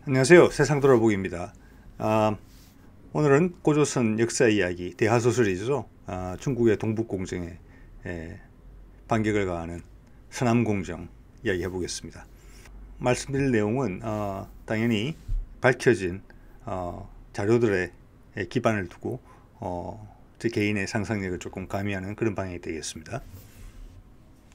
안녕하세요. 세상 돌아보기입니다. 오늘은 고조선 역사 이야기, 대하소설이죠. 중국의 동북공정에 반격을 가하는 서남공정 이야기 해보겠습니다. 말씀드릴 내용은 당연히 밝혀진 자료들의 기반을 두고 제 개인의 상상력을 조금 가미하는 그런 방향이 되겠습니다.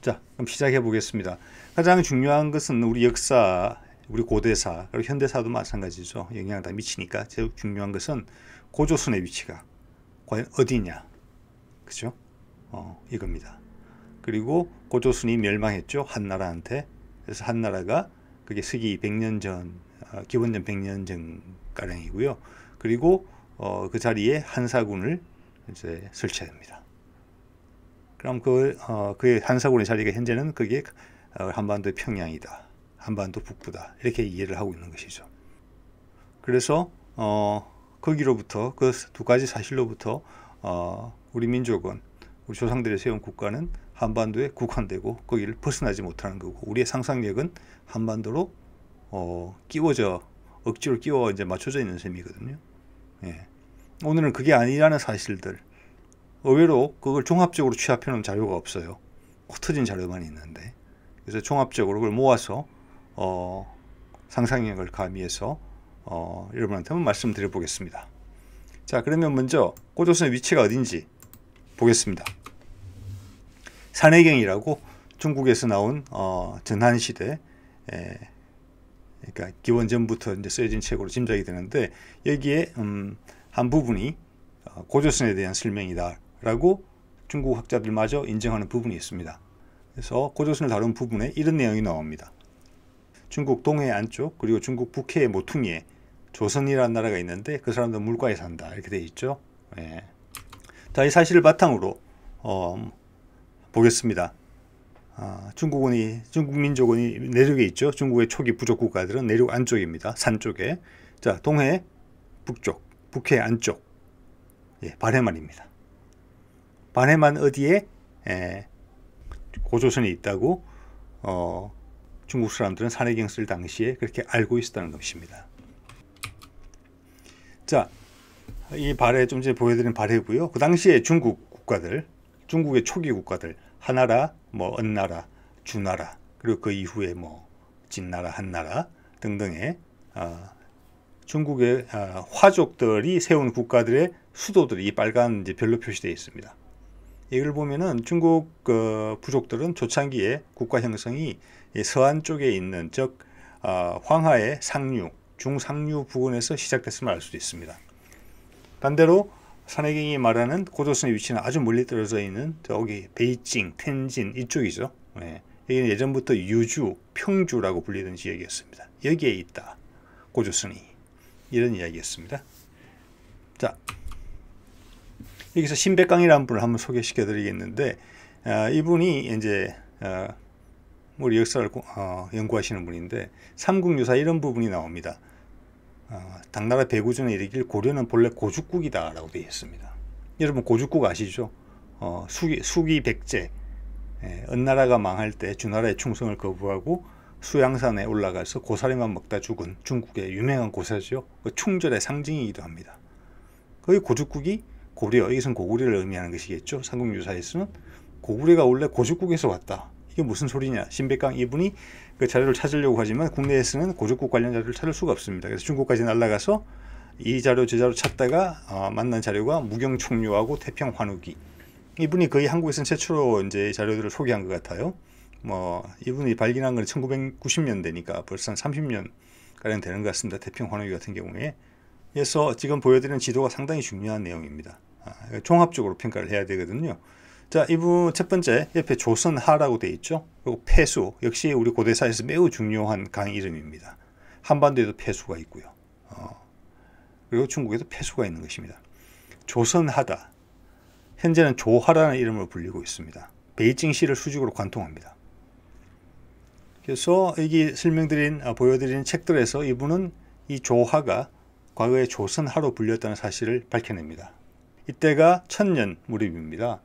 자, 그럼 시작해 보겠습니다. 가장 중요한 것은 우리 역사, 우리 고대사, 그리고 현대사도 마찬가지죠. 영향을 다 미치니까 제일 중요한 것은 고조선의 위치가 과연 어디냐, 그죠? 이겁니다. 그리고 고조선이 멸망했죠, 한나라한테. 그래서 한나라가 그게 서기 100년 전, 기원전 100년 전 가량이고요. 그리고 그 자리에 한사군을 이제 설치합니다. 그럼 그의 한사군의 자리가 현재는 그게 한반도의 평양이다, 한반도 북부다, 이렇게 이해를 하고 있는 것이죠. 그래서 거기로부터 그 두 가지 사실로부터 우리 민족은, 우리 조상들이 세운 국가는 한반도에 국한되고 거기를 벗어나지 못하는 거고, 우리의 상상력은 한반도로 억지로 끼워 이제 맞춰져 있는 셈이거든요. 예. 오늘은 그게 아니라는 사실들, 의외로 그걸 종합적으로 취합해 놓은 자료가 없어요. 흩어진 자료만 있는데, 그래서 종합적으로 그걸 모아서 상상력을 가미해서 여러분한테 한번 말씀드려 보겠습니다. 자, 그러면 먼저 고조선의 위치가 어딘지 보겠습니다. 산해경이라고 중국에서 나온 전한시대, 그러니까 기원전부터 이제 쓰여진 책으로 짐작이 되는데, 여기에 한 부분이 고조선에 대한 설명이다라고 중국 학자들마저 인정하는 부분이 있습니다. 그래서 고조선을 다룬 부분에 이런 내용이 나옵니다. 중국 동해 안쪽, 그리고 중국 북해의 모퉁이에 조선이라는 나라가 있는데 그 사람도 물가에 산다, 이렇게 되어 있죠. 예. 자, 이 사실을 바탕으로 보겠습니다. 중국 민족은 내륙에 있죠. 중국의 초기 부족 국가들은 내륙 안쪽입니다. 산 쪽에. 자, 동해 북쪽, 북해 안쪽, 반해만입니다. 반해만 어디에 고조선이 있다고 중국 사람들은 산해경 쓸 당시에 그렇게 알고 있었다는 것입니다. 자, 이 발해, 좀 전에 보여드린 발해고요. 그 당시에 중국 국가들, 중국의 초기 국가들, 하나라, 은나라, 주나라, 그리고 그 이후에 진나라, 한나라 등등의 중국의 화족들이 세운 국가들의 수도들이 이 빨간 이제 별로 표시되어 있습니다. 이걸 보면은 중국 부족들은 초창기에 국가 형성이 서안 쪽에 있는, 즉 황하의 상류, 중상류 부근에서 시작됐음을 알 수도 있습니다. 반대로 산해경이 말하는 고조선의 위치는 아주 멀리 떨어져 있는 저기 베이징, 텐진 이쪽이죠. 여기는 예전부터 유주, 평주라고 불리던 지역이었습니다. 여기에 있다, 고조선이, 이런 이야기였습니다. 자, 여기서 신백강이라는 분을 한번 소개시켜 드리겠는데, 이분이 이제 우리 역사를 연구하시는 분인데, 삼국유사 이런 부분이 나옵니다. 당나라 배구전에 이르길 고려는 본래 고죽국이다 라고 되어 있습니다. 여러분 고죽국 아시죠? 수기 백제, 은나라가 망할 때 주나라의 충성을 거부하고 수양산에 올라가서 고사리만 먹다 죽은 중국의 유명한 고사죠. 그 충절의 상징이기도 합니다. 거기 고죽국이 고려, 여기서는 고구려를 의미하는 것이겠죠. 삼국유사에서는 고구려가 원래 고죽국에서 왔다, 이게 무슨 소리냐. 신백강 이분이 그 자료를 찾으려고 하지만 국내에서는 고죽국 관련 자료를 찾을 수가 없습니다. 그래서 중국까지 날아가서 이 자료 저 자료 찾다가 만난 자료가 무경총류하고 태평환우기, 이분이 거의 한국에서는 최초로 이제 자료들을 소개한 것 같아요. 이분이 발견한 건 1990년대니까 벌써 한 30년 가량 되는 것 같습니다. 태평환우기 같은 경우에. 그래서 지금 보여드리는 지도가 상당히 중요한 내용입니다. 종합적으로 평가를 해야 되거든요. 자, 이분 첫 번째 옆에 조선하라고 되어 있죠. 그리고 폐수, 역시 우리 고대사에서 매우 중요한 강 이름입니다. 한반도에도 폐수가 있고요. 그리고 중국에도 폐수가 있는 것입니다. 조선하다, 현재는 조하라는 이름으로 불리고 있습니다. 베이징시를 수직으로 관통합니다. 그래서 여기 보여드린 책들에서 이분은 이 조하가 과거에 조선하로 불렸다는 사실을 밝혀냅니다. 이때가 1000년 무렵입니다.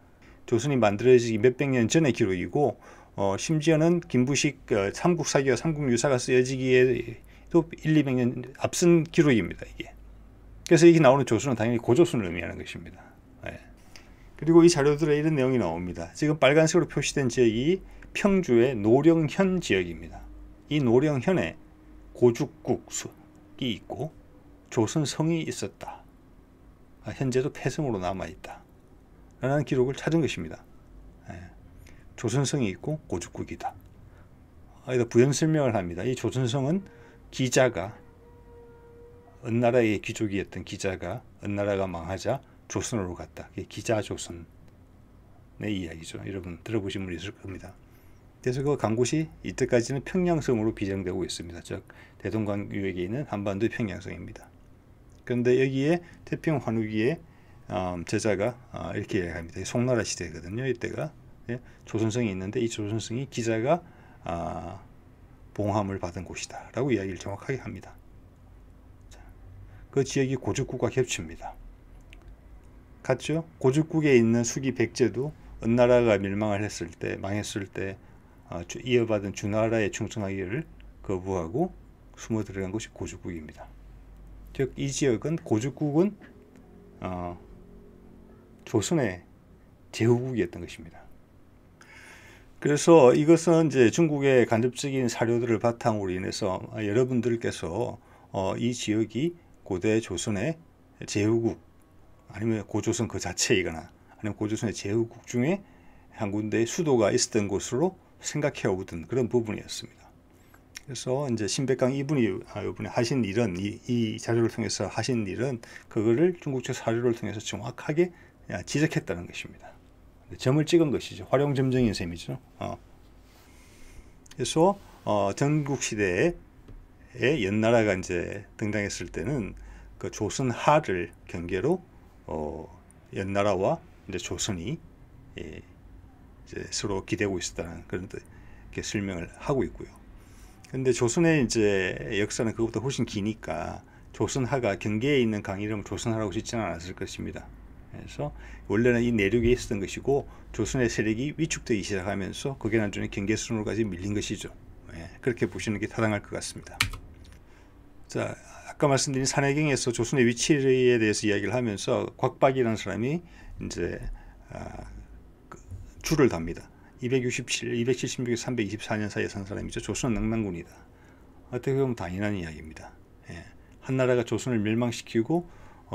조선이 만들어지기 몇백 년 전의 기록이고, 심지어는 김부식 삼국사기와 삼국유사가 쓰여지기에도 또 1, 200년 앞선 기록입니다. 이게. 그래서 이게 나오는 조선은 당연히 고조선을 의미하는 것입니다. 예. 그리고 이 자료들에 이런 내용이 나옵니다. 지금 빨간색으로 표시된 지역이 평주의 노령현 지역입니다. 이 노령현에 고죽국이 있고 조선성이 있었다. 현재도 폐성으로 남아있다. 라는 기록을 찾은 것입니다. 예. 조선성이 있고 고죽국이다. 여기다 부연 설명을 합니다. 이 조선성은 기자가 은나라의 귀족이었던 기자가 은나라가 망하자 조선으로 갔다. 기자조선의 이야기죠. 여러분 들어보신 분 있을 겁니다. 그래서 그 간 곳이 이때까지는 평양성으로 비정되고 있습니다. 즉 대동강유역에 있는 한반도의 평양성입니다. 그런데 여기에 태평 환우기에 제자가 이렇게 이야기합니다. 송나라 시대거든요. 이때가 조선성이 있는데 이 조선성이 기자가 봉함을 받은 곳이다 라고 이야기를 정확하게 합니다. 그 지역이 고죽국과 겹칩니다. 같죠? 고죽국에 있는 수기 백제도 은나라가 멸망을 했을 때, 망했을 때 이어받은 주나라에 충성하기를 거부하고 숨어 들어간 곳이 고죽국입니다. 즉 이 지역은 고죽국은 조선의 제후국이었던 것입니다. 그래서 이것은 이제 중국의 간접적인 사료들을 바탕으로 인해서 여러분들께서 이 지역이 고대 조선의 제후국 아니면 고조선 그 자체이거나 아니면 고조선의 제후국 중에 한 군데의 수도가 있었던 곳으로 생각해 오던 그런 부분이었습니다. 그래서 이제 신백강 이분이 이번에 하신 일은 이 자료를 통해서 하신 일은 그거를 중국적 사료를 통해서 정확하게 지적했다는 것입니다. 점을 찍은 것이죠. 활용점정인 셈이죠. 그래서 전국 시대에 연나라가 이제 등장했을 때는 그 조선하를 경계로 연나라와 이제 조선이 이제 서로 기대고 있었다는 그런 설명을 하고 있고요. 그런데 조선의 이제 역사는 그것보다 훨씬 기니까 조선하가 경계에 있는 강 이름을 조선하라고 짓지는 않았을 것입니다. 그래서 원래는 이 내륙에 있었던 것이고 조선의 세력이 위축되기 시작하면서 그게 나중에 경계선으로까지 밀린 것이죠. 그렇게 보시는 게 타당할 것 같습니다. 자, 아까 말씀드린 산해경에서 조선의 위치에 대해서 이야기를 하면서 곽박이라는 사람이 이제 줄을 답니다. 276에서 324년 사이에 산 사람이죠. 조선은 낙난군이다. 어떻게 보면 당연한 이야기입니다. 한나라가 조선을 멸망시키고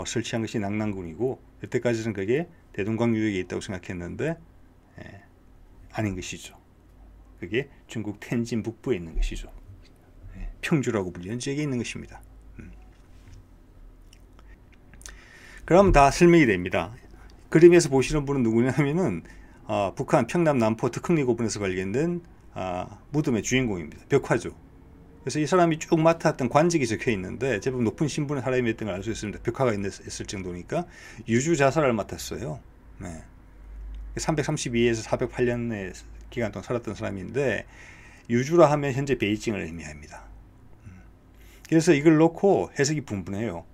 설치한 것이 낙난군이고 이때까지는 그게 대동강 유역에 있다고 생각했는데 아닌 것이죠. 그게 중국 텐진 북부에 있는 것이죠. 평주라고 불리는 지역에 있는 것입니다. 그럼 다 설명이 됩니다. 그림에서 보시는 분은 누구냐면은 북한 평남 남포 덕흥리 고분에서 발견된 무덤의 주인공입니다. 벽화죠. 그래서 이 사람이 쭉 맡았던 관직이 적혀 있는데 제법 높은 신분의 사람이었던 걸 알 수 있습니다. 벽화가 있을 정도니까 유주 자살을 맡았어요. 332에서 408년의 기간 동안 살았던 사람인데 유주라 하면 현재 베이징을 의미합니다. 그래서 이걸 놓고 해석이 분분해요.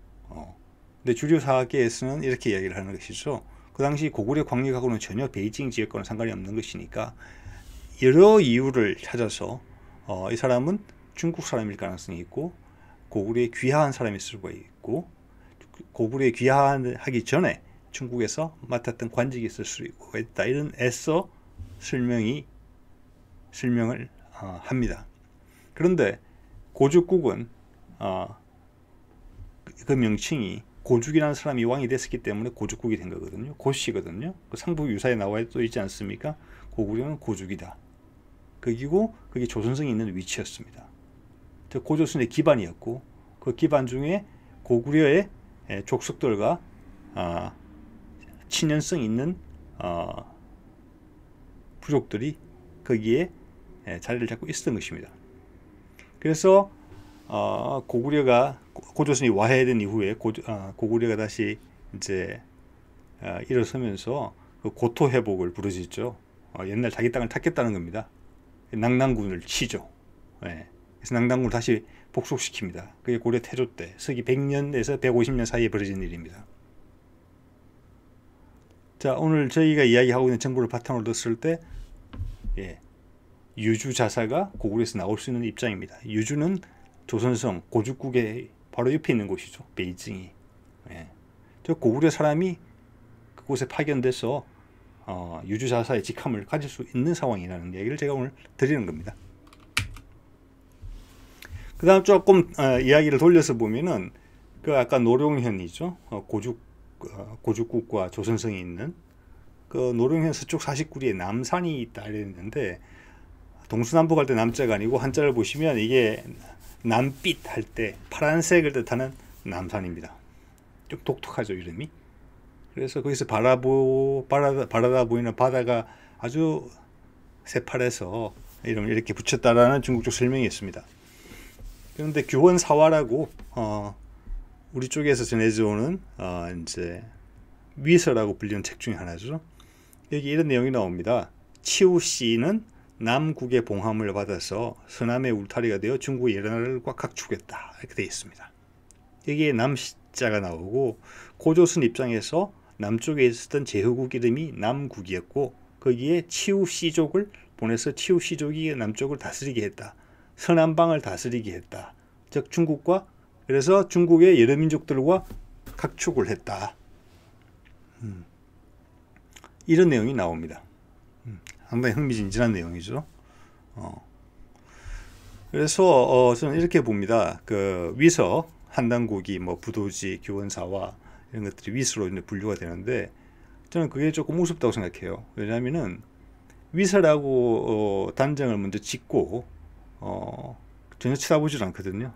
근데 주류 사학계에서는 이렇게 이야기를 하는 것이죠. 그 당시 고구려 광역하고는 전혀 베이징 지역과는 상관이 없는 것이니까 여러 이유를 찾아서 이 사람은 중국 사람일 가능성이 있고 고구려에 귀화한 사람일 수가 있고 고구려에 귀화하기 전에 중국에서 맡았던 관직이 있을 수 있다. 이런 애써 설명을 합니다. 그런데 고죽국은 그 명칭이 고죽이라는 사람이 왕이 됐었기 때문에 고죽국이 된 거거든요. 고씨거든요. 그 상부 유사에 나와 있지 않습니까? 고구려는 고죽이다. 그리고 그게 조선성이 있는 위치였습니다. 즉 고조선의 기반이었고 그 기반 중에 고구려의 족속들과 친연성 있는 부족들이 거기에 자리를 잡고 있었던 것입니다. 그래서 고조선이 와해된 이후에 고구려가 다시 이제 일어서면서 그 고토 회복을 부르짖죠. 옛날 자기 땅을 탔겠다는 겁니다. 낙난군을 치죠. 그래서 낙난군을 다시 복속시킵니다. 그게 고려 태조 때 서기 100년에서 150년 사이에 벌어진 일입니다. 자, 오늘 저희가 이야기하고 있는 정보를 바탕으로 뒀을 때 유주 자사가 고구려에서 나올 수 있는 입장입니다. 유주는 조선성 고죽국의 바로 옆에 있는 곳이죠. 베이징이. 예. 저 고구려 사람이 그곳에 파견돼서 유주자사의 직함을 가질 수 있는 상황이라는 얘기를 제가 오늘 드리는 겁니다. 그 다음 조금 이야기를 돌려서 보면은 그 아까 노룡현이죠. 고죽국과 조선성이 있는 그 노룡현 서쪽 49리에 남산이 있다 이랬는데, 동서남북 할 때 남자가 아니고 한자를 보시면 이게 남빛 할 때 파란색을 뜻하는 남산입니다. 좀 독특하죠, 이름이. 그래서 거기서 바라다 보이는 바다가 아주 새파래서 이름을 이렇게 붙였다라는 중국적 설명이 있습니다. 그런데 규원사화라고 우리 쪽에서 전해져 오는 이제 위서라고 불리는 책 중에 하나죠. 여기 이런 내용이 나옵니다. 치우씨는 남국의 봉함을 받아서 서남의 울타리가 되어 중국의 여러 나라를 꽉 각축했다, 이렇게 되어 있습니다. 여기에 남자가 나오고, 고조선 입장에서 남쪽에 있었던 제후국 이름이 남국이었고, 거기에 치우씨족을 보내서 치우씨족이 남쪽을 다스리게 했다, 서남방을 다스리게 했다, 즉 중국과, 그래서 중국의 여러 민족들과 각축을 했다, 이런 내용이 나옵니다. 상당히 흥미진진한 내용이죠. 그래서 저는 이렇게 봅니다. 그 위서, 한당국이, 뭐 부도지, 규원사화 이런 것들이 위서로 분류가 되는데, 저는 그게 조금 우습다고 생각해요. 왜냐하면은 위서라고 단정을 먼저 짓고 전혀 쳐다보질 않거든요.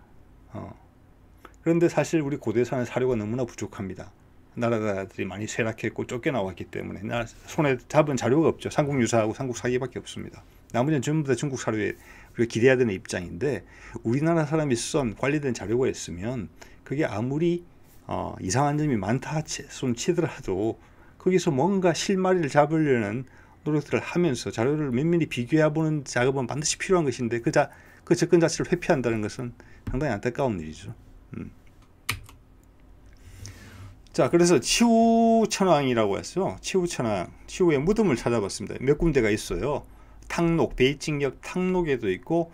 그런데 사실 우리 고대사는 사료가 너무나 부족합니다. 나라들이 많이 쇠락했고 쫓겨나왔기 때문에 손에 잡은 자료가 없죠. 삼국유사하고 삼국사기밖에 없습니다. 나머지는 전부 다 중국 사료에 우리가 기대해야 되는 입장인데, 우리나라 사람이 쓴 관리된 자료가 있으면 그게 아무리 이상한 점이 많다 손치더라도 거기서 뭔가 실마리를 잡으려는 노력들을 하면서 자료를 면밀히 비교해보는 작업은 반드시 필요한 것인데, 그 접근 자체를 회피한다는 것은 상당히 안타까운 일이죠. 자, 그래서 치우천왕이라고 했어요. 치우천왕, 치우의 무덤을 찾아봤습니다. 몇 군데가 있어요. 탕록, 베이징역 탕록에도 있고,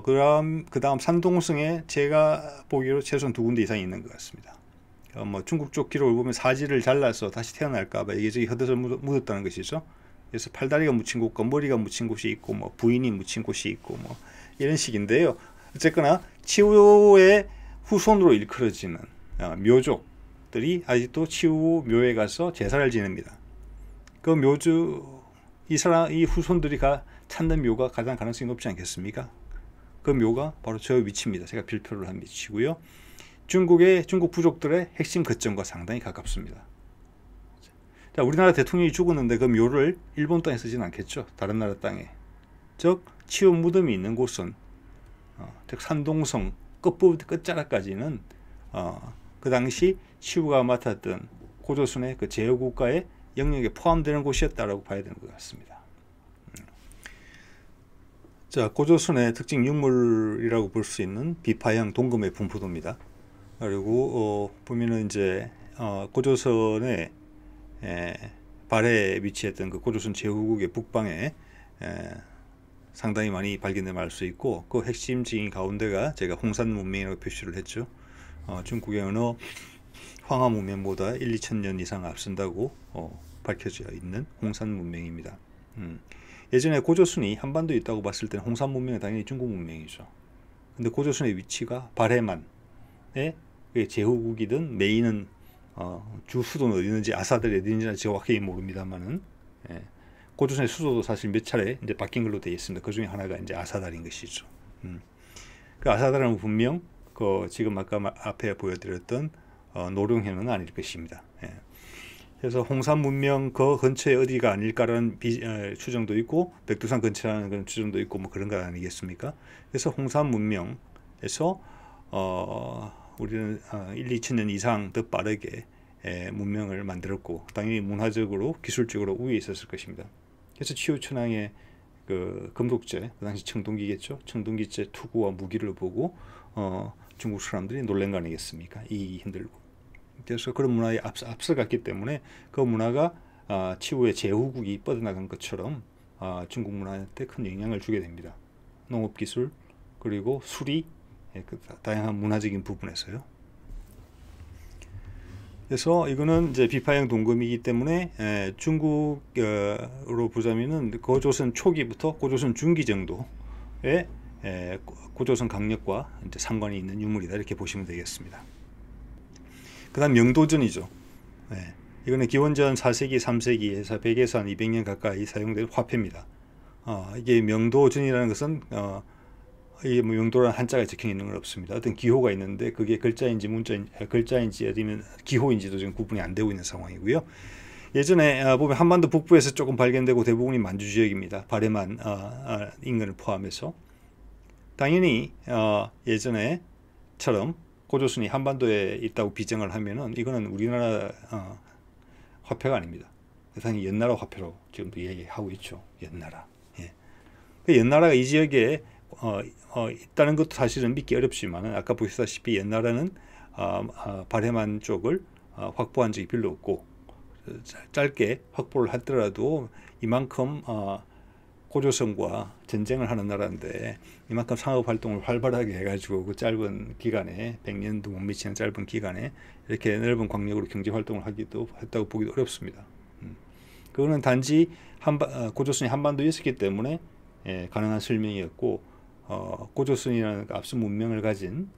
그 다음 산동성에 제가 보기로 최소한 2군데 이상이 있는 것 같습니다. 뭐 중국 쪽 기록을 보면 사지를 잘라서 다시 태어날까봐 이게 헛것을 묻었다는 것이죠. 그래서 팔다리가 묻힌 곳과 머리가 묻힌 곳이 있고, 뭐 부인이 묻힌 곳이 있고, 뭐 이런 식인데요. 어쨌거나 치우의 후손으로 일컬어지는 묘족들이 아직도 치우 묘에 가서 제사를 지냅니다. 그 묘주, 이 후손들이 찾는 묘가 가장 가능성이 높지 않겠습니까? 그 묘가 바로 저 위치입니다. 제가 별표를 한 위치고요. 중국 부족들의 핵심 거점과 상당히 가깝습니다. 자, 우리나라 대통령이 죽었는데 그 묘를 일본 땅에 쓰지는 않겠죠. 다른 나라 땅에. 즉 치우 무덤이 있는 곳은 즉 산동성 끝자락까지는 그 당시 치우가 맡았던 고조선의 그 제후국가의 영역에 포함되는 곳이었다라고 봐야 되는 것 같습니다. 자, 고조선의 특징 유물이라고 볼 수 있는 비파형 동금의 분포도입니다. 그리고 보면은 이제 고조선의 발해에 위치했던 그 고조선 제후국의 북방에 상당히 많이 발견됨을 알 수 있고, 그 핵심적인 가운데가 제가 홍산 문명이라고 표시를 했죠. 중국의 언어 황하 문명보다 1-2천 년 이상 앞선다고 밝혀져 있는 홍산 문명입니다. 예전에 고조선이 한반도에 있다고 봤을 때는 홍산 문명은 당연히 중국 문명이죠. 근데 고조선의 위치가 발해만에 제후국이든 메인은 주 수도는 어디 있는지, 아사들이 어디 있는지는 정확히 모릅니다만은, 고조선의 수도도 사실 몇 차례 이제 바뀐 걸로 되어 있습니다. 그 중에 하나가 이제 아사달인 것이죠. 그 아사달은 분명 지금 아까 앞에 보여드렸던 노룡현은 아닐 것입니다. 그래서 홍산 문명 그 근처에 어디가 아닐까라는 추정도 있고, 백두산 근처라는 그런 추정도 있고, 뭐 그런 거 아니겠습니까? 그래서 홍산 문명에서 우리는 1-2천 년 이상 더 빠르게 문명을 만들었고, 당연히 문화적으로 기술적으로 우위에 있었을 것입니다. 그래서 치우천왕의 그 금독제, 그 당시 청동기겠죠. 청동기제 투구와 무기를 보고 중국 사람들이 놀란 거 아니겠습니까? 이기 힘들고. 그래서 그런 문화에 앞서갔기 때문에 그 문화가 치우의 제후국이 뻗어나간 것처럼 중국 문화한테 큰 영향을 주게 됩니다. 농업기술, 그리고 수리, 그 다양한 문화적인 부분에서요. 그래서 이거는 이제 비파형 동검이기 때문에 중국으로 보자면은 고조선 초기부터 고조선 중기 정도의 고조선 강력과 이제 상관이 있는 유물이다 이렇게 보시면 되겠습니다. 그다음 명도전이죠. 이거는 기원전 4세기, 3세기에서 100에서 한 200년 가까이 사용된 화폐입니다. 이게 명도전이라는 것은 이게 뭐 명도라는 한자가 적혀 있는 건 없습니다. 어떤 기호가 있는데 그게 글자인지 글자인지 아니면 기호인지도 지금 구분이 안 되고 있는 상황이고요. 예전에 보면 한반도 북부에서 조금 발견되고 대부분이 만주 지역입니다. 발해만 인근을 포함해서 당연히 예전에처럼 고조선이 한반도에 있다고 비정을 하면은 이거는 우리나라 화폐가 아닙니다. 당연히 옛나라 화폐로 지금도 얘기하고 있죠. 옛나라. 그 옛나라가 이 지역에 있다는 것도 사실은 믿기 어렵지만 아까 보시다시피 옛나라는 발해만 쪽을 확보한 적이 별로 없고 짧게 확보를 하더라도 이만큼 고조선과 전쟁을 하는 나라인데 이만큼 상업활동을 활발하게 해가지고 그 짧은 기간에 100년도 못 미치는 짧은 기간에 이렇게 넓은 광역으로 경제활동을 하기도 했다고 보기도 어렵습니다. 그거는 단지 고조선이 한반도에 있었기 때문에 가능한 설명이었고 고조선이라는 앞선 문명을 가진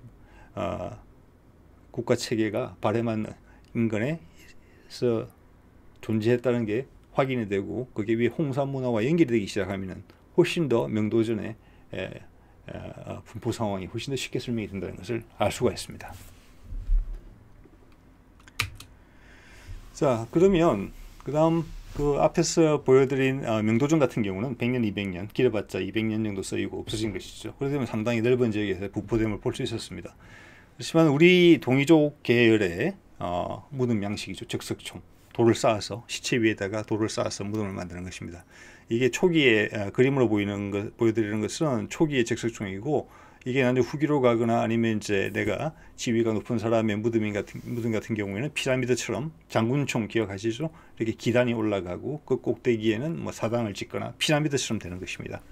국가 체계가 발해만 인근에서 존재했다는 게 확인이 되고 그게 위에 홍산 문화와 연결이 되기 시작하면 훨씬 더 명도전의 분포 상황이 훨씬 더 쉽게 설명이 된다는 것을 알 수가 있습니다. 자, 그러면 그 다음 그 앞에서 보여드린 명도전 같은 경우는 100년, 200년, 길어봤자 200년 정도 쓰이고 없어진 것이죠. 그렇기 때문에 상당히 넓은 지역에서 부포됨을 볼 수 있었습니다. 그렇지만 우리 동이족 계열의 무덤 양식이죠. 적석총. 돌을 쌓아서 시체 위에다가 돌을 쌓아서 무덤을 만드는 것입니다. 이게 초기에 그림으로 보여드리는 것은 초기의 적석총이고 이게 나중에 후기로 가거나 아니면 이제 내가 지위가 높은 사람의 무덤 같은 경우에는 피라미드처럼 장군총 기억하시죠? 이렇게 기단이 올라가고 그 꼭대기에는 뭐 사당을 짓거나 피라미드처럼 되는 것입니다.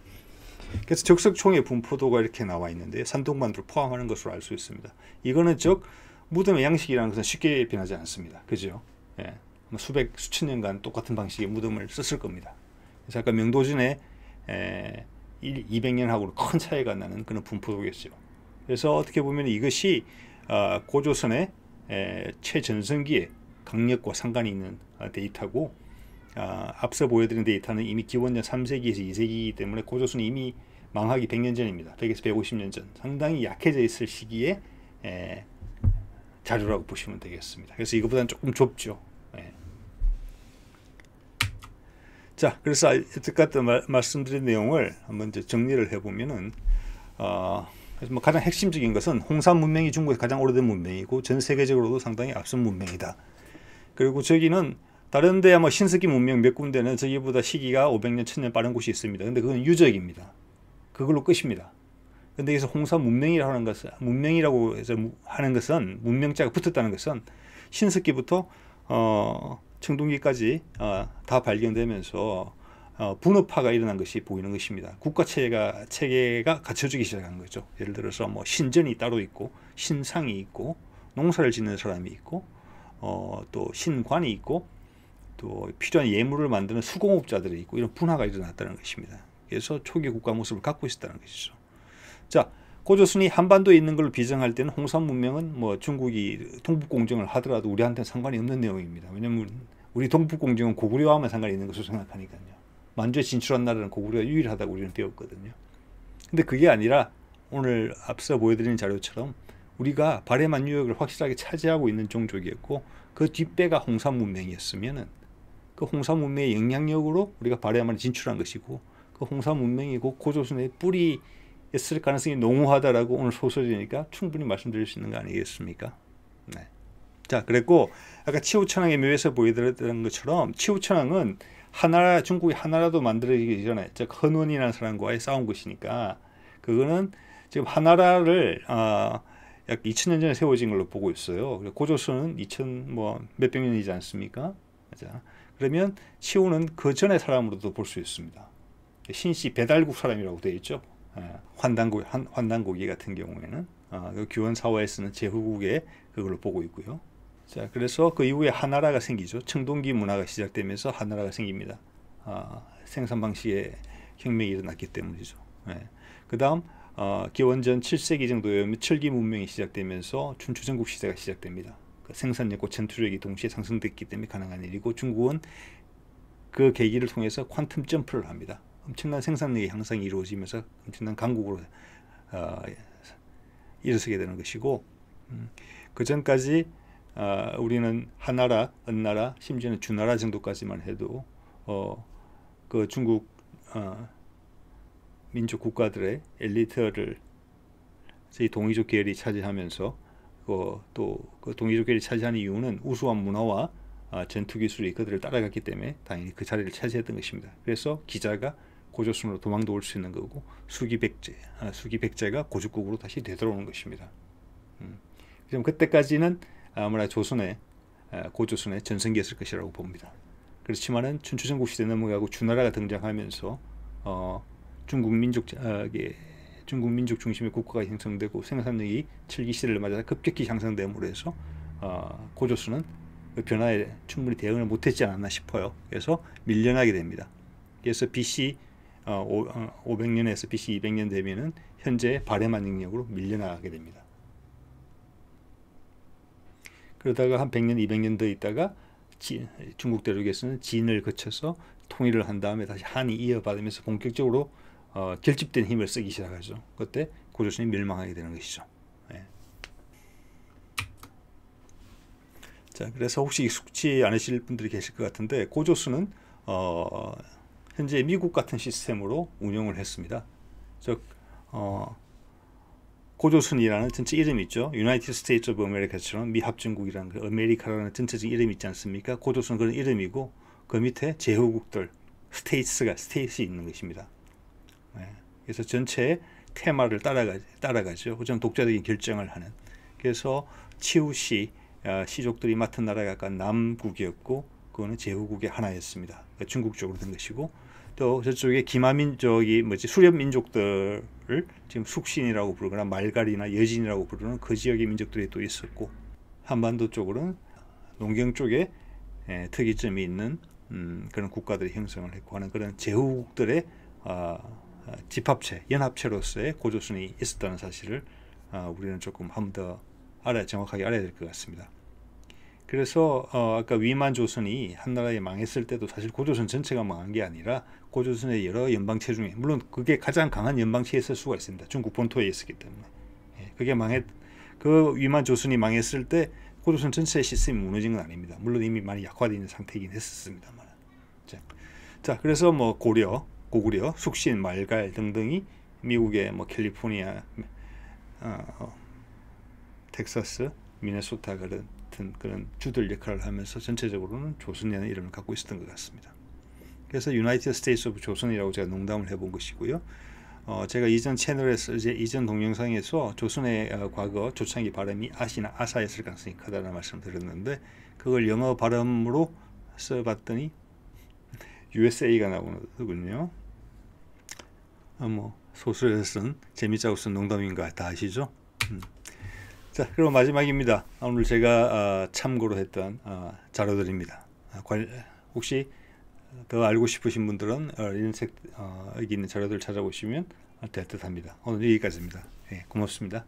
그래서 적석총의 분포도가 이렇게 나와 있는데 산동반도를 포함하는 것으로 알 수 있습니다. 이거는 즉 무덤의 양식이라는 것은 쉽게 변하지 않습니다. 그죠? 수천 년간 똑같은 방식의 무덤을 썼을 겁니다. 그래서 아까 명도전에 200년하고는 큰 차이가 나는 그런 분포도겠죠. 그래서 어떻게 보면 이것이 고조선의 최전성기의 강력과 상관이 있는 데이터고 앞서 보여드린 데이터는 이미 기원전 3세기에서 2세기이기 때문에 고조선이 이미 망하기 100년 전입니다. 100에서 150년 전. 상당히 약해져 있을 시기에 자료라고 보시면 되겠습니다. 그래서 이거보다는 조금 좁죠. 자, 그래서 여태까지 말씀드린 내용을 한번 이제 정리를 해보면은 그래서 뭐 가장 핵심적인 것은 홍산 문명이 중국에서 가장 오래된 문명이고 전 세계적으로도 상당히 앞선 문명이다. 그리고 저기는 다른 데야 뭐 신석기 문명 몇 군데는 저기보다 시기가 500년, 1000년 빠른 곳이 있습니다. 근데 그건 유적입니다. 그걸로 끝입니다. 근데 여기서 홍산 문명이라고 해서 하는 것은 문명자가 붙었다는 것은 신석기부터 청동기까지 다 발견되면서 분업화가 일어난 것이 보이는 것입니다. 국가 체계가 갖춰지기 시작한 거죠. 예를 들어서 뭐 신전이 따로 있고 신상이 있고 농사를 짓는 사람이 있고 또 신관이 있고 또 필요한 예물을 만드는 수공업자들이 있고 이런 분화가 일어났다는 것입니다. 그래서 초기 국가 모습을 갖고 있었다는 것이죠. 자, 고조선이 한반도에 있는 걸 비정할 때는 홍산 문명은 뭐 중국이 동북공정을 하더라도 우리한테는 상관이 없는 내용입니다. 왜냐하면 우리 동북공정은 고구려와만 상관이 있는 것으로 생각하니까요. 만주에 진출한 나라는 고구려가 유일하다고 우리는 배웠거든요. 근데 그게 아니라 오늘 앞서 보여드린 자료처럼 우리가 발해만 유역을 확실하게 차지하고 있는 종족이었고 그 뒷배가 홍산 문명이었으면은 그 홍산 문명의 영향력으로 우리가 발해만에 진출한 것이고 그 홍산 문명이 곧 고조선의 뿌리였을 가능성이 농후하다라고 오늘 소설이니까 충분히 말씀드릴 수 있는 거 아니겠습니까? 네. 자, 그랬고 아까 치우천왕의 묘에서 보여드렸던 것처럼 치우천왕은 하나라, 중국이 하나라도 만들어지기 전에 즉 헌원이라는 사람과의 싸운 것이니까 그거는 지금 하나라를 약 2000년 전에 세워진 걸로 보고 있어요. 고조선은 2000 뭐 몇백 년이지 않습니까? 자, 그러면 치우는 그 전의 사람으로도 볼 수 있습니다. 신씨 배달국 사람이라고 되어 있죠. 환단고기 같은 경우에는 그 규원 사화에 쓰는 제후국의 그걸로 보고 있고요. 자, 그래서 그 이후에 하나라가 생기죠. 청동기 문화가 시작되면서 하나라가 생깁니다. 생산 방식의 혁명이 일어났기 때문이죠. 예. 그 다음 기원전 7세기 정도에 철기 문명이 시작되면서 춘추전국 시대가 시작됩니다. 그 생산력과 전투력이 동시에 상승됐기 때문에 가능한 일이고, 중국은 그 계기를 통해서 퀀텀 점프를 합니다. 엄청난 생산력의 향상이 이루어지면서 엄청난 강국으로 일어서게 되는 것이고, 그 전까지 우리는 하나라, 은나라, 심지어는 주나라 정도까지만 해도 그 중국 민족 국가들의 엘리트를 저희 동이족 계열이 차지하면서 또 그 동이족 계열이 차지하는 이유는 우수한 문화와 전투 기술이 그들을 따라갔기 때문에 당연히 그 자리를 차지했던 것입니다. 그래서 기자가 고조선으로 도망도 올 수 있는 거고, 수기백제가 고죽국으로 다시 되돌아오는 것입니다. 그럼 그때까지는 아무나 고조선의 전성기였을 것이라고 봅니다. 그렇지만은 춘추전국 시대 넘어가고 주나라가 등장하면서 중국 민족 중심의 국가가 형성되고 생산력이 철기 시대를 맞아 급격히 향상됨으로 해서 고조선은 그 변화에 충분히 대응을 못했지 않았나 싶어요. 그래서 밀려나게 됩니다. 그래서 BC 500년에서 BC 200년 되면은 현재 발해만 능력으로 밀려나게 됩니다. 그러다가 한 100년, 200년 더 있다가 중국 대륙에서는 진을 거쳐서 통일을 한 다음에 다시 한이 이어받으면서 본격적으로 결집된 힘을 쓰기 시작하죠. 그때 고조선이 멸망하게 되는 것이죠. 네. 자, 그래서 혹시 익숙치 않으실 분들이 계실 것 같은데, 고조선은 현재 미국 같은 시스템으로 운영을 했습니다. 즉 고조선이라는 전체 이름이 있죠. 유나이티드 스테이츠 오브 아메리카처럼 미합중국이라는 그 아메리카라는 전체적인 이름이 있지 않습니까? 고조선은 그런 이름이고, 그 밑에 제후국들 스테이트이 있는 것입니다. 네. 그래서 전체의 테마를 따라가죠. 우선 독자적인 결정을 하는. 그래서 치우시 시족들이 맡은 나라가 약간 남국이었고, 그거는 제후국의 하나였습니다. 그러니까 중국 쪽으로 된 것이고, 또 저쪽에 기마민족이 수렵 민족들을 지금 숙신이라고 부르거나 말갈이나 여진이라고 부르는 그 지역의 민족들이 또 있었고, 한반도 쪽으로는 농경 쪽에 특이점이 있는 그런 국가들이 형성을 했고 하는 그런 제후국들의 집합체, 연합체로서의 고조선이 있었다는 사실을 우리는 조금 한 번 더 정확하게 알아야 될 것 같습니다. 그래서 아까 위만 조선이 한나라에 망했을 때도 사실 고조선 전체가 망한 게 아니라 고조선의 여러 연방체 중에, 물론 그게 가장 강한 연방체였을 수가 있습니다. 중국 본토에 있었기 때문에. 그 위만 조선이 망했을 때 고조선 전체의 시스템이 무너진 건 아닙니다. 물론 이미 많이 약화되어 있는 상태이긴 했었습니다만. 자, 그래서 고구려, 숙신, 말갈 등등이 미국의 캘리포니아, 텍사스, 미네소타 같은 그런 주들 역할을 하면서 전체적으로는 조선이라는 이름을 갖고 있었던 것 같습니다. 그래서 유나이티드 스테이츠 오브 조선이라고 제가 농담을 해본 것이고요. 제가 이전 채널에서 이전 동영상에서 조선의 과거 조창기 발음이 아시나 아사였을 가능성이 크다는 말씀을 드렸는데, 그걸 영어 발음으로 써봤더니 USA가 나오는군요. 소설에서 쓴 재미있자고 쓴 농담인 거 다 아시죠? 자, 그럼 마지막입니다. 오늘 제가 참고로 했던 자료들입니다. 혹시 더 알고 싶으신 분들은 여기 있는 자료들 찾아보시면 될 듯합니다. 오늘 여기까지입니다. 고맙습니다.